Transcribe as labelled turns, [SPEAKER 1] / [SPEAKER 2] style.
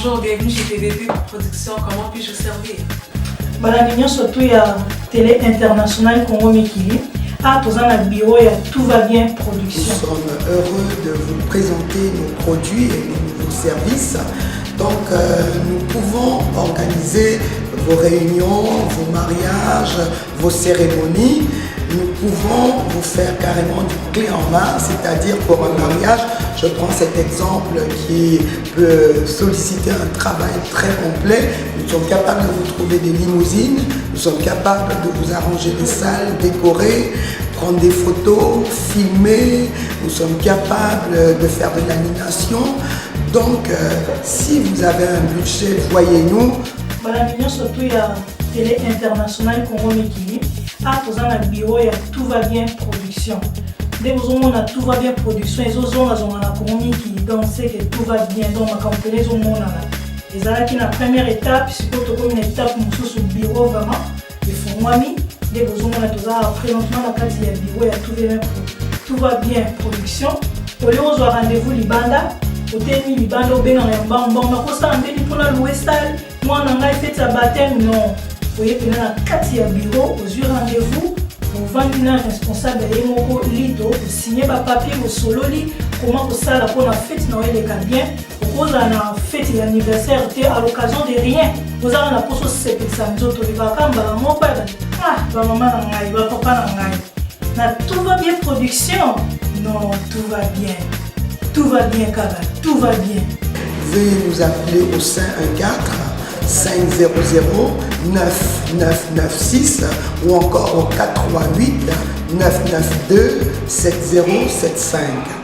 [SPEAKER 1] Bonjour, bienvenue chez TDP Production. Comment puis-je vous servir?
[SPEAKER 2] Balagignon surtout il y a Télé International Congo Mikili. Ah, tous dans le bureau, il y a Tout va bien production.
[SPEAKER 3] Nous sommes heureux de vous présenter nos produits et nos nouveaux services. Donc, nous pouvons organiser vos réunions, vos mariages, vos cérémonies. Nous pouvons vous faire carrément du clé en main, c'est-à-dire pour un mariage, je prends cet exemple qui peut solliciter un travail très complet. Nous sommes capables de vous trouver des limousines, nous sommes capables de vous arranger des salles décorées, prendre des photos, filmer, nous sommes capables de faire de l'animation. Donc, si vous avez un budget, voyez-nous.
[SPEAKER 2] Balagignon surtout il y a Télé International Congo Mikili. Ah, tous dans le bureau, il y a Tout va bien production. Dès que vous avez Tout va bien production, ils ont donc c'est que tout va bien. Donc, ma compagnie, ils ont la première étape, c'est pour une étape sur le bureau vraiment. Il faut moi, dès que vous avez présentement la carte du bureau, il y a Tout va bien production. Au lieu où rendez-vous Libanda, au terme Libanda, au bien en bas, on a constaté pour la louer salle. Moi, on a fait sa baptême, non. Vous voyez que dans la carte du bureau, aux rendez-vous, vous vendez un responsable de Moko Lido, vous signez un papier, vous sololi, comment vous savez pour la fête Noël et bien, vous avez une fête d'anniversaire à l'occasion de rien. Vous avez un poste c'est examen, vous avez un ah, maman n'angaï, papa n'angaï. Tout va bien production? Non, tout va bien. Tout va bien, Kaba, tout va bien.
[SPEAKER 3] Veuillez nous appeler au 514 500 9996 ou encore au 438 992 7075.